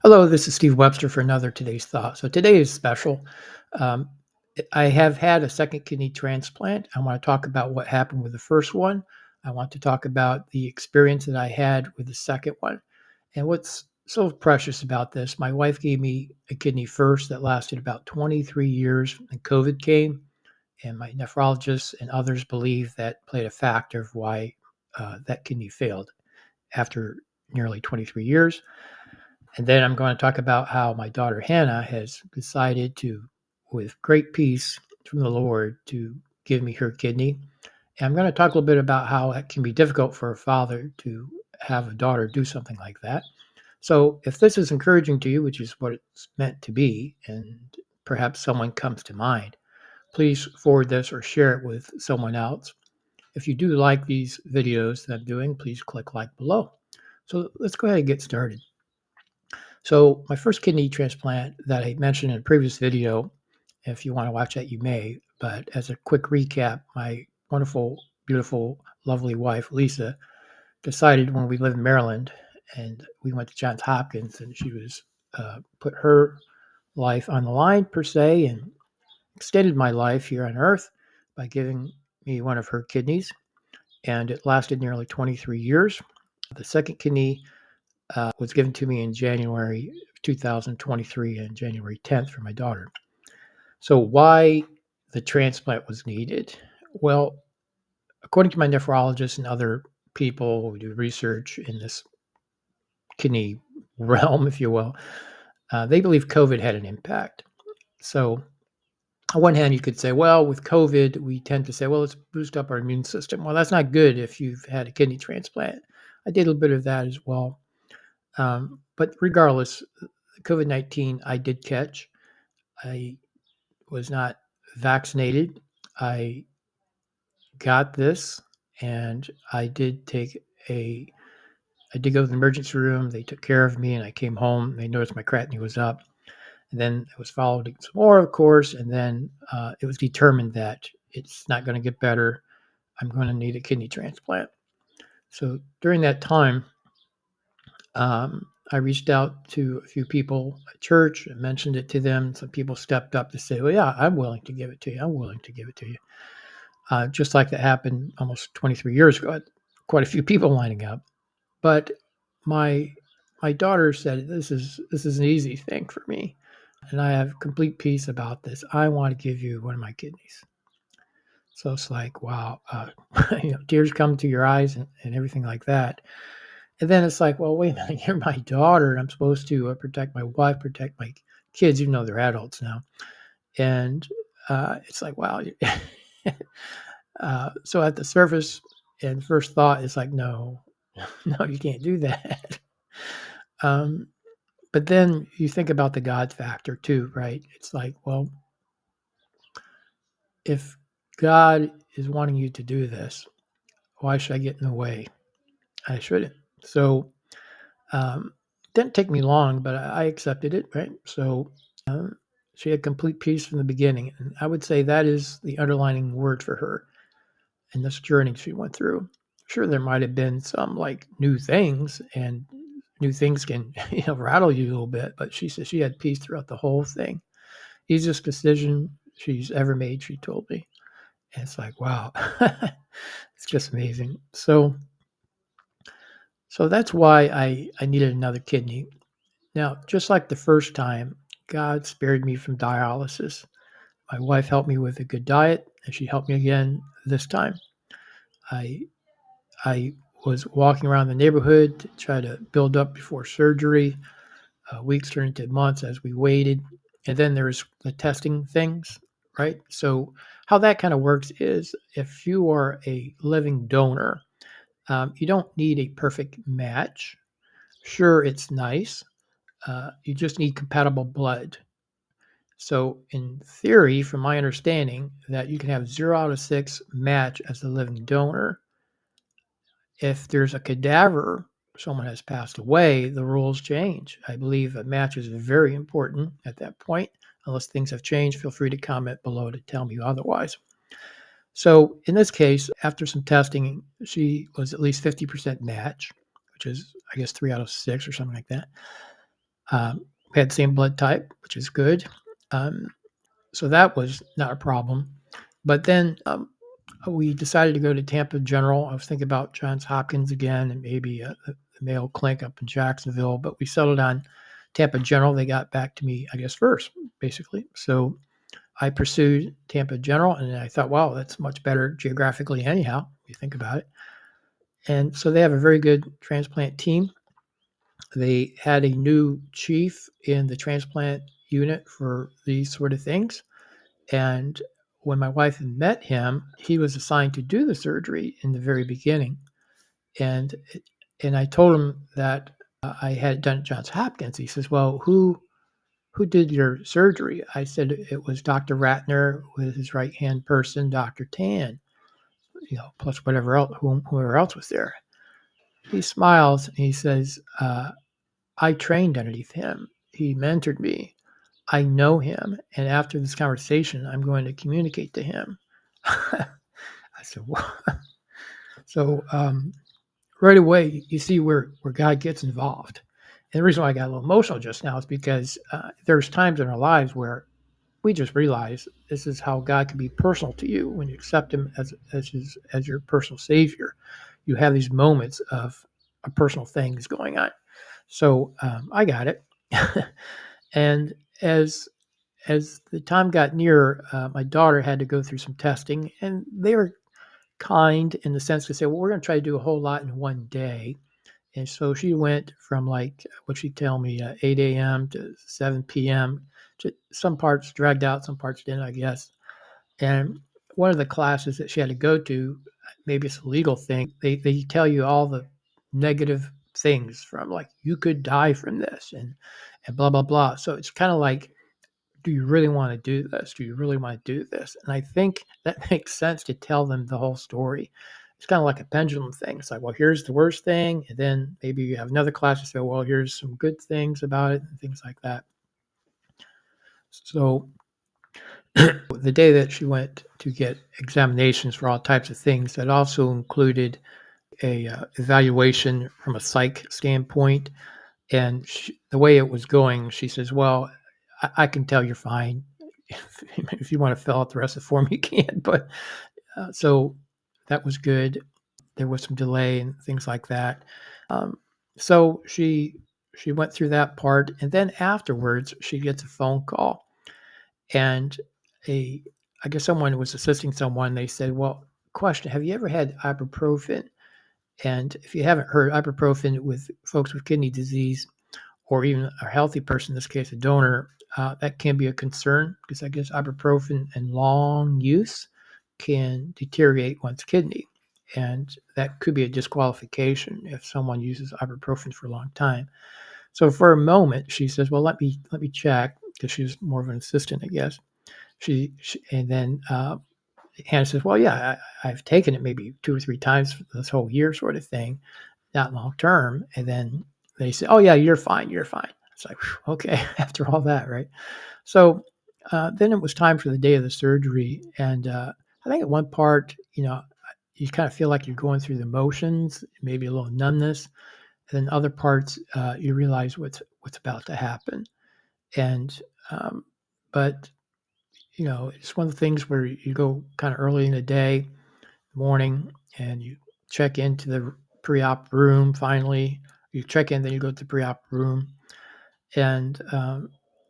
Hello, this is Steve Webster for another Today's Thought. So today is special. Um, I have had a second kidney transplant. I want to talk about what happened with the first one. I want to talk about the experience that I had with the second one. And what's so precious about this, my wife gave me a kidney first that lasted about 23 years, and COVID came. And my nephrologist and others believe that played a factor of why that kidney failed after nearly 23 years. And then I'm going to talk about how my daughter Hannah has decided to, with great peace from the Lord, to give me her kidney. And I'm going to talk a little bit about how it can be difficult for a father to have a daughter do something like that. So if this is encouraging to you, which is what it's meant to be, and perhaps someone comes to mind, please forward this or share it with someone else. If you do like these videos that I'm doing, please click like below. So let's go ahead and get started. So my first kidney transplant that I mentioned in a previous video, if you want to watch that, you may. But as a quick recap, my wonderful, beautiful, lovely wife, Lisa, decided when we lived in Maryland and we went to Johns Hopkins and she was put her life on the line per se and extended my life here on earth by giving me one of her kidneys. And it lasted nearly 23 years. The second kidney was given to me in January 2023 and January 10th for my daughter. So why the transplant was needed? Well, according to my nephrologist and other people who do research in this kidney realm, if you will, they believe COVID had an impact. So on one hand, you could say, well, with COVID, we tend to say, well, let's boost up our immune system. Well, that's not good if you've had a kidney transplant. I did a little bit of that as well. But regardless, COVID-19 I did catch. I was not vaccinated. I got this, and I did go to the emergency room. They took care of me, and I came home. They noticed my creatinine was up. And then it was followed some more, of course, and then it was determined that it's not going to get better. I'm going to need a kidney transplant. So during that time, I reached out to a few people at church and mentioned it to them. Some people stepped up to say, well, yeah, I'm willing to give it to you. I'm willing to give it to you. Just like that happened almost 23 years ago. I had quite a few people lining up. But my daughter said, this is an easy thing for me. And I have complete peace about this. I want to give you one of my kidneys. So it's like, wow, tears come to your eyes and everything like that. And then it's like, well, wait a minute, you're my daughter. I'm supposed to protect my wife, protect my kids, even though they're adults now. And it's like, wow. So at the surface and first thought, it's like, no, no, you can't do that. But then you think about the God factor too, right? It's like, well, if God is wanting you to do this, why should I get in the way? I shouldn't. So it didn't take me long, but I accepted it, right? So she had complete peace from the beginning. And I would say that is the underlining word for her in this journey she went through. Sure, there might have been some like new things, and new things can rattle you a little bit, but she said she had peace throughout the whole thing. Easiest decision she's ever made, she told me. And it's like, wow, it's just amazing. So that's why I needed another kidney. Now, just like the first time, God spared me from dialysis. My wife helped me with a good diet, and she helped me again this time. I I was walking around the neighborhood to try to build up before surgery. Weeks turned into months as we waited. And then there's the testing things, right? So how that kind of works is if you are a living donor, you don't need a perfect match. Sure, it's nice. You just need compatible blood. So in theory, from my understanding, that you can have 0 out of 6 match as the living donor. If there's a cadaver, someone has passed away, the rules change. I believe a match is very important at that point. Unless things have changed, feel free to comment below to tell me otherwise. So in this case, after some testing, she was at least 50% match, which is, I guess, 3 out of 6 or something like that. We had the same blood type, which is good. Um, so that was not a problem. But then we decided to go to Tampa General. I was thinking about Johns Hopkins again and maybe the Mayo Clinic up in Jacksonville, but we settled on Tampa General. They got back to me, I guess, first, basically. So I pursued Tampa General, and I thought, wow, that's much better geographically, anyhow, if you think about it. And so they have a very good transplant team. They had a new chief in the transplant unit for these sort of things. And when my wife met him, he was assigned to do the surgery in the very beginning. And and I told him that I had done at Johns Hopkins. He says, "Well, who did your surgery?" I said it was Dr. Ratner with his right hand person, Dr. Tan, plus whatever else, whoever else was there. He smiles and he says, "I trained underneath him. He mentored me. I know him, and after this conversation, I'm going to communicate to him." I said, "What?" So right away, you see where God gets involved. And the reason why I got a little emotional just now is because there's times in our lives where we just realize this is how God can be personal to you when you accept Him as your personal Savior. You have these moments of personal things going on. So I got it, and as the time got nearer, my daughter had to go through some testing, and they were kind in the sense to say, well, we're going to try to do a whole lot in one day. And so she went from like what she tell me, 8 a.m. to 7 p.m. Some parts dragged out, some parts didn't, I guess. And one of the classes that she had to go to, maybe it's a legal thing, they tell you all the negative things from like you could die from this and blah blah blah. So it's kind of like, do you really want to do this? Do you really want to do this? And I think that makes sense to tell them the whole story. It's kind of like a pendulum thing. It's like, well, here's the worst thing. And then maybe you have another class to say, well, here's some good things about it and things like that. So the day that she went to get examinations for all types of things, that also included a evaluation from a psych standpoint. And the way it was going, she says, well, I can tell you're fine. If you want to fill out the rest of the form, you can. But so that was good. There was some delay and things like that. So she went through that part, and then afterwards, she gets a phone call, and a I guess someone was assisting someone. They said, "Well, question: have you ever had ibuprofen?" And if you haven't heard, ibuprofen with folks with kidney disease, or even a healthy person, in this case a donor, that can be a concern because I guess ibuprofen and long use can deteriorate one's kidney. And that could be a disqualification if someone uses ibuprofen for a long time. So for a moment, she says, "Well, let me check," because she was more of an assistant, I guess. She and then Hannah says, "Well, yeah, I've taken it maybe 2 or 3 times for this whole year, sort of thing, not long term." And then they say, "Oh yeah, you're fine, you're fine." It's like, okay, after all that, right? So then it was time for the day of the surgery, and I think at one part, you kind of feel like you're going through the motions, maybe a little numbness, and then other parts you realize what's about to happen. And but it's one of the things where you go kind of early in the day, morning, and you check into the pre-op room. Finally, you check in, then you go to the pre-op room, and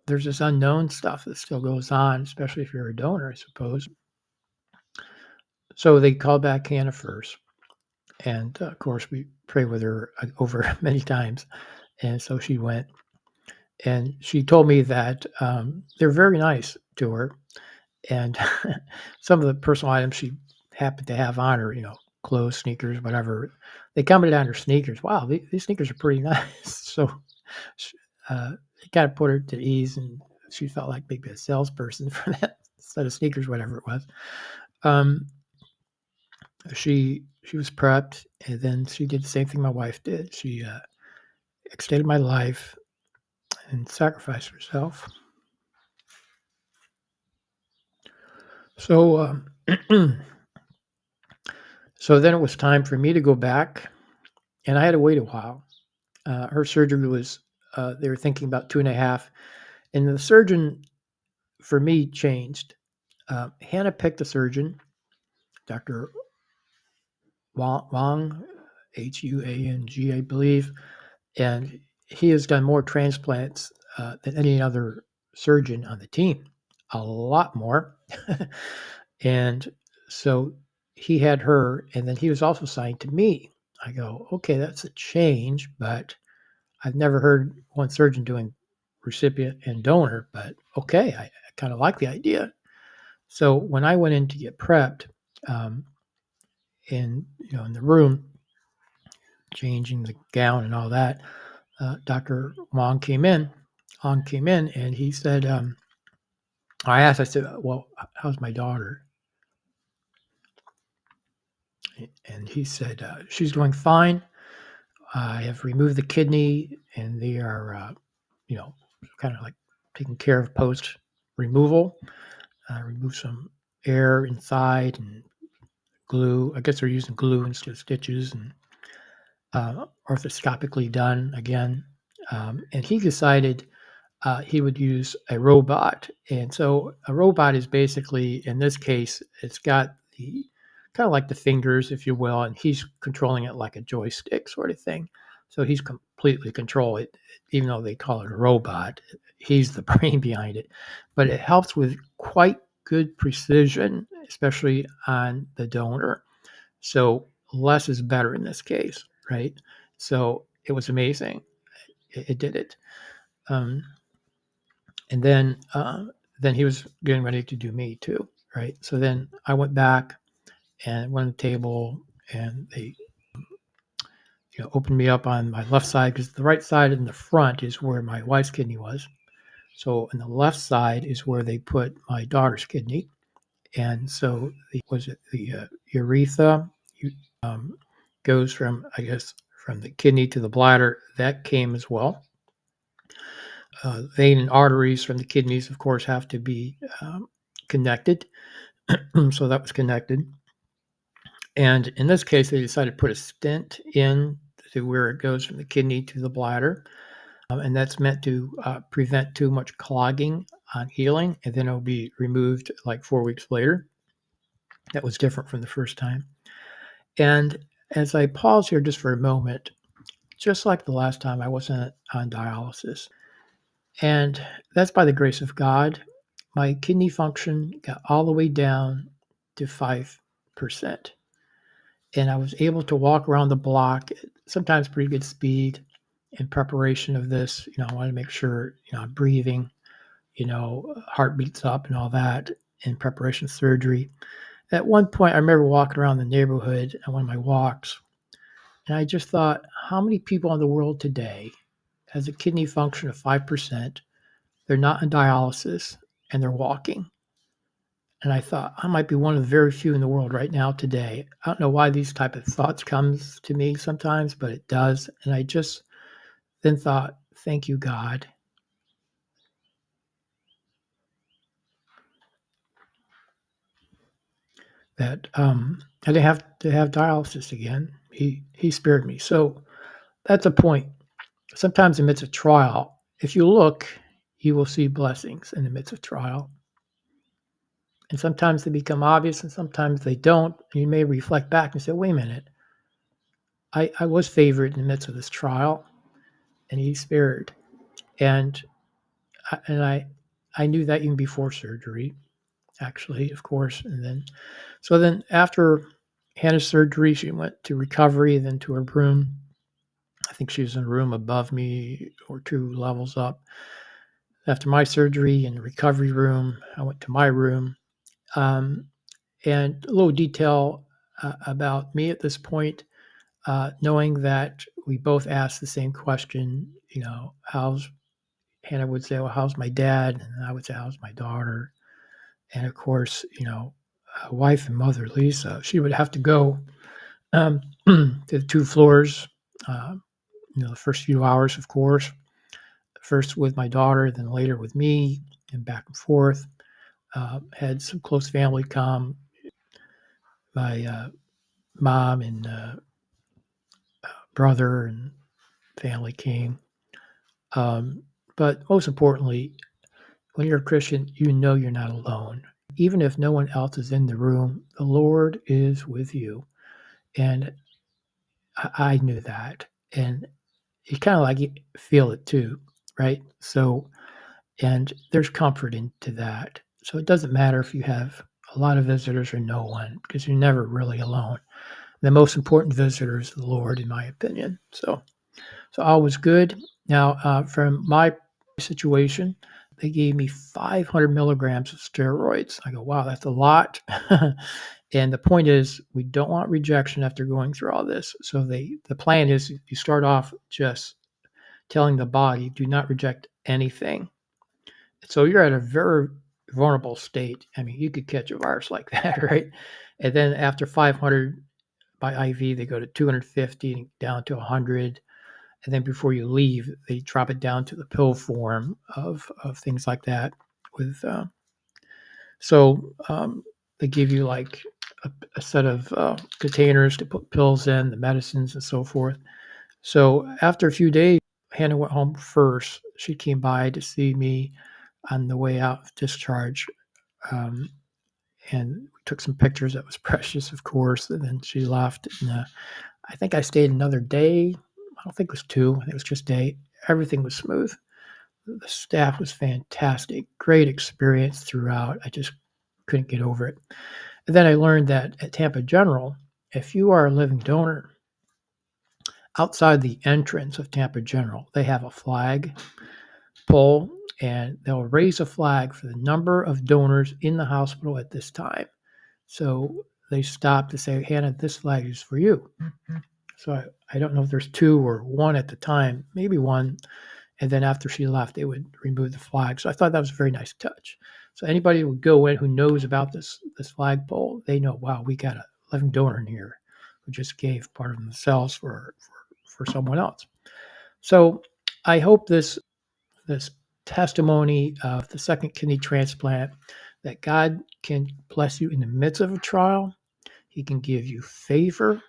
there's this unknown stuff that still goes on, especially if you're a donor, I suppose. So they called back Hannah first, and of course we prayed with her over many times, and so she went, and she told me that they're very nice to her, and some of the personal items she happened to have on her, clothes, sneakers, whatever, they commented on her sneakers. Wow, these sneakers are pretty nice. So it kind of put her to ease, and she felt like maybe a salesperson for that set of sneakers, whatever it was. Um, she was prepped, and then she did the same thing my wife did. She extended my life and sacrificed herself. So so then it was time for me to go back, and I had to wait a while. Her surgery was they were thinking about 2.5. And the surgeon, for me, changed. Hannah picked a surgeon, Dr. Wang, Huang, I believe, and he has done more transplants than any other surgeon on the team, a lot more. And so he had her, and then he was also assigned to me. I go, okay, that's a change, but I've never heard one surgeon doing recipient and donor, but okay, I kind of like the idea. So when I went in to get prepped, um, in the room, changing the gown and all that, Dr. Wong came in. Hong came in, and he said, I said, well, how's my daughter? And he said, she's doing fine. I have removed the kidney, and they are, kind of like taking care of post removal. Remove some air inside and glue. I guess they're using glue instead of stitches, and arthroscopically done again. And he decided he would use a robot. And so a robot is basically, in this case, it's got the kind of like the fingers, if you will, and he's controlling it like a joystick sort of thing. So he's completely controlling it, even though they call it a robot. He's the brain behind it. But it helps with quite good precision, especially on the donor. So less is better in this case, right? So it was amazing. It did it. Um, and then he was getting ready to do me too, right? So then I went back and went on the table, and they opened me up on my left side, because the right side in the front is where my wife's kidney was. So on the left side is where they put my daughter's kidney. And so the urethra um, goes from, I guess, from the kidney to the bladder. That came as well. Vein and arteries from the kidneys, of course, have to be connected. So that was connected. And in this case, they decided to put a stent in to where it goes from the kidney to the bladder. And that's meant to prevent too much clogging on healing. And then it'll be removed like 4 weeks later. That was different from the first time. And as I pause here just for a moment, just like the last time, I wasn't on dialysis. And that's by the grace of God. My kidney function got all the way down to 5%. And I was able to walk around the block at sometimes pretty good speed in preparation of this. I wanted to make sure, I'm breathing, heartbeats up and all that in preparation of surgery. At one point, I remember walking around the neighborhood on one of my walks, and I just thought, how many people in the world today has a kidney function of 5%? They're not in dialysis, and they're walking. And I thought, I might be one of the very few in the world right now today. I don't know why these type of thoughts comes to me sometimes, but it does. And I just then thought, thank you, God. That I didn't have to have dialysis again. He spared me. So that's a point. Sometimes in the midst of trial, if you look, you will see blessings in the midst of trial. And sometimes they become obvious and sometimes they don't. And you may reflect back and say, wait a minute, I was favored in the midst of this trial, and he spared. And I knew that even before surgery, actually, of course. And then after Hannah's surgery, she went to recovery, then to her room. I think she was in a room above me or 2 levels up. After my surgery in the recovery room, I went to my room. And a little detail about me at this point, knowing that we both asked the same question, Hannah would say, well, how's my dad? And I would say, how's my daughter? And of course, wife and mother, Lisa, she would have to go to the 2 floors, the first few hours, of course, first with my daughter, then later with me, and back and forth. Had some close family come. My mom and brother and family came. Um, but most importantly, when you're a Christian, you know you're not alone. Even if no one else is in the room, the Lord is with you. And I knew that. And you kind of like feel it too, right? So, and there's comfort into that. So it doesn't matter if you have a lot of visitors or no one, because you're never really alone. The most important visitor is the Lord, in my opinion. So all was good. Now, from my situation, they gave me 500 milligrams of steroids. I go, wow, that's a lot. And the point is, we don't want rejection after going through all this. So the plan is you start off just telling the body, do not reject anything. So you're at a very vulnerable state. I mean, you could catch a virus like that, right? And then after 500 by IV, they go to 250 down to 100. And then before you leave, they drop it down to the pill form of things like that. With so they give you like a set of containers to put pills in, the medicines, and so forth. So after a few days, Hannah went home first. She came by to see me on the way out of discharge, um, and we took some pictures. That was precious, of course. And then she left. And I think I stayed another day. I don't think it was two. I think it was just a day. Everything was smooth. The staff was fantastic. Great experience throughout. I just couldn't get over it. And then I learned that at Tampa General, if you are a living donor, outside the entrance of Tampa General, they have a flag pole, and they'll raise a flag for the number of donors in the hospital at this time. So they stop to say, Hannah, this flag is for you. So I don't know if there's two or one at the time, maybe one. And then after she left, they would remove the flag. So I thought that was a very nice touch. So anybody who would go in who knows about this flagpole, they know, wow, we got a living donor in here who just gave part of themselves for someone else. So I hope this testimony of the second kidney transplant, that God can bless you in the midst of a trial. He can give you favor.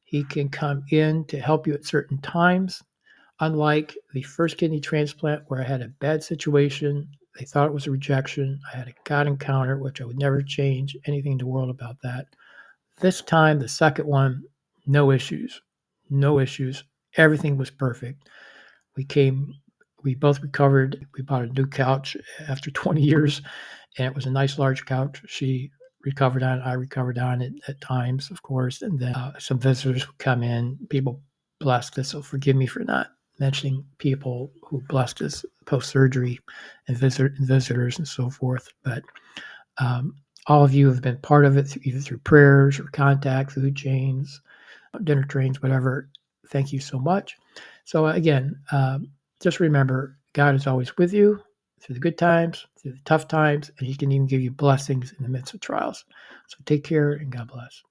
He can come in to help you at certain times. Unlike the first kidney transplant, where I had a bad situation, they thought it was a rejection. I had a God encounter, which I would never change anything in the world about that. This time, the second one, no issues. No issues. Everything was perfect. We both recovered. We bought a new couch after 20 years, and it was a nice large couch. She recovered on it. I recovered on it at times, of course. And then some visitors would come in. People blessed us. So forgive me for not mentioning people who blessed us post-surgery and visitors and so forth. But all of you have been part of it, either through prayers or contact, food chains, dinner trains, whatever. Thank you so much. So again, just remember, God is always with you through the good times, through the tough times, and He can even give you blessings in the midst of trials. So take care and God bless.